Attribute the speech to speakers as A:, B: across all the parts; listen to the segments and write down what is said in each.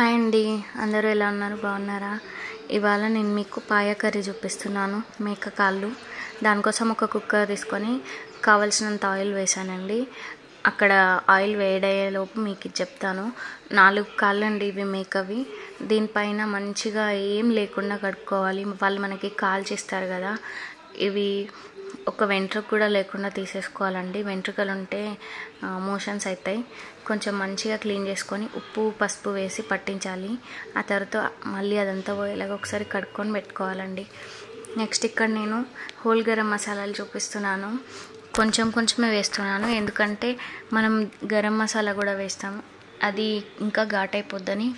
A: Hi అండి, అందరూ ఎలా ఉన్నారు? బాగున్నారా? ఇవాళ నేను మీకు పాయ కర్రీ చూపిస్తున్నాను. మేక కాళ్ళు. దానికోసం ఒక కుక్కర్ తీసుకొని కావలసినంత ఆయిల్ వేసానండి. అక్కడ ఆయిల్ వేడయ్యేలోపు మీకు ఇది చెప్తాను. 4 కాళ్ళు అండి ఇవి మేకవి. దీనిపైన మంచిగా ఏం లేకుండా కడుక్కోవాలి. వాళ్ళు మనకి కాల్ చేస్తారు కదా, ఇవి ఒక వెంట్రుక కూడా లేకుండా తీసేసుకోవాలండి. వెంట్రుకలు ఉంటే మోషన్స్ అవుతాయి. కొంచెం మంచిగా క్లీన్ చేసుకొని ఉప్పు పసుపు వేసి పట్టించాలి. ఆ తర్వాత మళ్ళీ అదంతా పోయేలాగా ఒకసారి కడుక్కొని పెట్టుకోవాలండి. నెక్స్ట్ ఇక్కడ నేను హోల్ గరం మసాలాలు చూపిస్తున్నాను. కొంచెమే వేస్తున్నాను, ఎందుకంటే మనం గరం మసాలా కూడా వేస్తాము, అది ఇంకా ఘాట్ అయిపోద్దని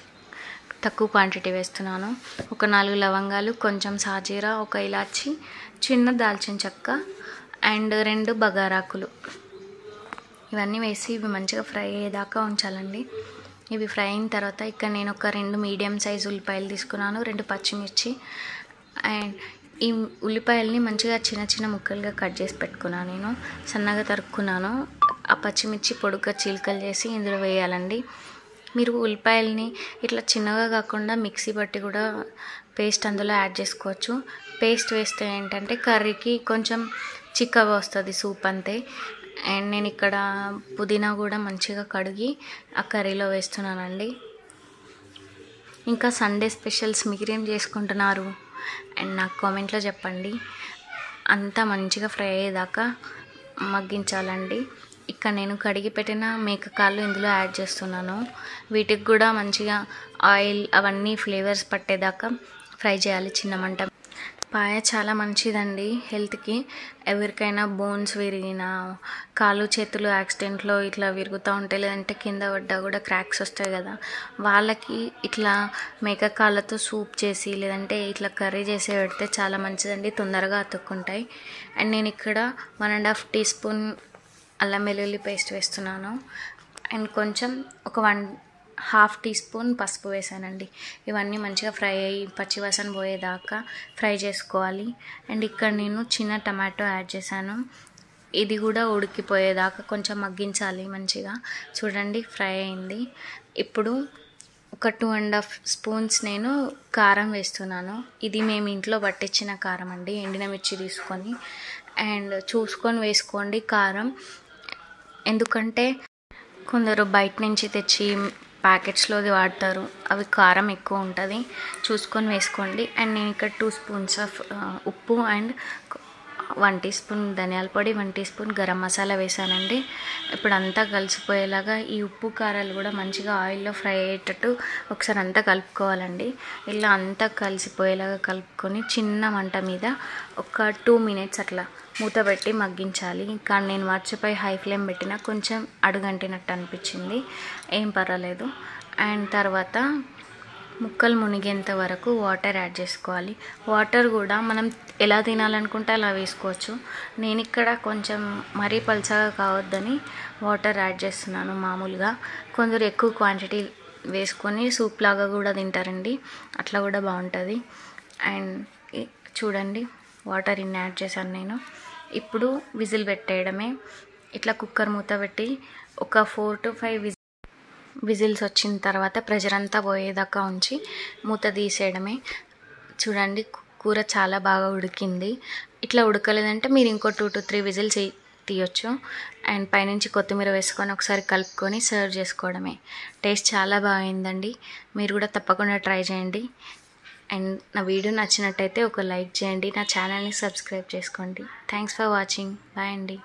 A: తక్కువ క్వాంటిటీ వేస్తున్నాను. ఒక 4 లవంగాలు, కొంచెం సాజీరా, ఒక ఇలాచి, చిన్న దాల్చిన చెక్క అండ్ 2 బగారాకులు, ఇవన్నీ వేసి ఇవి మంచిగా ఫ్రై అయ్యేదాకా ఉంచాలండి. ఇవి ఫ్రై అయిన తర్వాత ఇక్కడ నేను ఒక 2 మీడియం సైజు ఉల్లిపాయలు తీసుకున్నాను, 2 పచ్చిమిర్చి అండ్ ఈ ఉల్లిపాయల్ని మంచిగా చిన్న ముక్కలుగా కట్ చేసి పెట్టుకున్నాను. నేను సన్నగా తరుక్కున్నాను. ఆ పచ్చిమిర్చి పొడుగ్గా చీలికలు చేసి ఇందులో వేయాలండి. మీరు ఉల్లిపాయల్ని ఇట్లా చిన్నగా కాకుండా మిక్సీ బట్టి కూడా పేస్ట్ అందులో యాడ్ చేసుకోవచ్చు. పేస్ట్ వేస్తే ఏంటంటే కర్రీకి కొంచెం చిక్కగా వస్తుంది సూప్ అంతే. అండ్ నేను ఇక్కడ పుదీనా కూడా మంచిగా కడిగి ఆ కర్రీలో వేస్తున్నానండి. ఇంకా సండే స్పెషల్స్ మీరేం చేసుకుంటున్నారు అండ్ నాకు కామెంట్లో చెప్పండి. అంతా మంచిగా ఫ్రై అయ్యేదాకా మగ్గించాలండి. ఇక్కడ నేను కడిగి పెట్టిన మేక కాళ్ళు ఇందులో యాడ్ చేస్తున్నాను. వీటికి కూడా మంచిగా ఆయిల్ అవన్నీ ఫ్లేవర్స్ పట్టేదాకా ఫ్రై చేయాలి చిన్న మంట. పాయ చాలా మంచిదండి హెల్త్కి. ఎవరికైనా బోన్స్ విరిగినా, కాళ్ళు చేతులు యాక్సిడెంట్లో ఇట్లా విరుగుతూ ఉంటాయి, లేదంటే కింద పడ్డా కూడా క్రాక్స్ వస్తాయి కదా, వాళ్ళకి ఇట్లా మేక కాళ్ళతో సూప్ చేసి లేదంటే ఇట్లా కర్రీ చేసి పెడితే చాలా మంచిదండి, తొందరగా అతుక్కుంటాయి. అండ్ నేను ఇక్కడ 1.5 టీ స్పూన్ అల్లం వెల్లుల్లి పేస్ట్ వేస్తున్నాను. అండ్ కొంచెం ఒక 1/2 టీ స్పూన్ పసుపు వేసానండి. ఇవన్నీ మంచిగా ఫ్రై అయ్యి పచ్చివాసన పోయేదాకా ఫ్రై చేసుకోవాలి. అండ్ ఇక్కడ నేను చిన్న టమాటో యాడ్ చేశాను. ఇది కూడా ఉడికిపోయేదాకా కొంచెం మగ్గించాలి మంచిగా. చూడండి ఫ్రై అయింది. ఇప్పుడు ఒక 2.5 స్పూన్స్ నేను కారం వేస్తున్నాను. ఇది మేము ఇంట్లో పట్టించిన కారం అండి, ఎండిన మిర్చి తీసుకొని. అండ్ చూసుకొని వేసుకోండి కారం, ఎందుకంటే కొందరు బయట నుంచి తెచ్చి ప్యాకెట్స్లోది వాడతారు, అవి కారం ఎక్కువ ఉంటుంది, చూసుకొని వేసుకోండి. అండ్ నేను ఇక్కడ 2 స్పూన్స్ ఆఫ్ ఉప్పు అండ్ 1 టీ స్పూన్ ధనియాల పొడి, 1 టీ స్పూన్ గరం మసాలా వేసానండి. ఇప్పుడు అంతా కలిసిపోయేలాగా ఈ ఉప్పు కారాలు కూడా మంచిగా ఆయిల్లో ఫ్రై అయ్యేటట్టు ఒకసారి అంతా కలుపుకోవాలండి. ఇలా అంతా కలిసిపోయేలాగా కలుపుకొని చిన్న మంట మీద ఒక 2 మినిట్స్ అట్లా మూత పెట్టి మగ్గించాలి. కానీ నేను మర్చిపోయి హై ఫ్లేమ్ పెట్టిన కొంచెం అడుగంటినట్టు అనిపించింది, ఏం పర్వాలేదు. అండ్ తర్వాత ముక్కలు మునిగేంత వరకు వాటర్ యాడ్ చేసుకోవాలి. వాటర్ కూడా మనం ఎలా తినాలనుకుంటే అలా వేసుకోవచ్చు. నేను ఇక్కడ కొంచెం మరీ పల్చగా కావద్దని వాటర్ యాడ్ చేస్తున్నాను మామూలుగా. కొందరు ఎక్కువ క్వాంటిటీ వేసుకొని సూప్ లాగా కూడా తింటారండి, అట్లా కూడా బాగుంటుంది. అండ్ చూడండి వాటర్ ఇన్ని యాడ్ చేశాను నేను. ఇప్పుడు విజిల్ పెట్టేయడమే. ఇట్లా కుక్కర్ మూత పెట్టి ఒక 4 to 5 విజిల్స్ వచ్చిన తర్వాత ప్రెషర్ అంతా పోయేదాకా ఉంచి మూత తీసేయడమే. చూడండి కూర చాలా బాగా ఉడికింది. ఇట్లా ఉడకలేదంటే మీరు ఇంకో 2 to 3 విజిల్స్ తీయొచ్చు. అండ్ పైనుంచి కొత్తిమీర వేసుకొని ఒకసారి కలుపుకొని సర్వ్ చేసుకోవడమే. టేస్ట్ చాలా బాగుందండి, మీరు కూడా తప్పకుండా ట్రై చేయండి. అండ్ నా వీడియో నచ్చినట్టయితే ఒక లైక్ చేయండి, నా ఛానల్ని సబ్స్క్రైబ్ చేసుకోండి. Thanks for watching. బాయ్ అండి.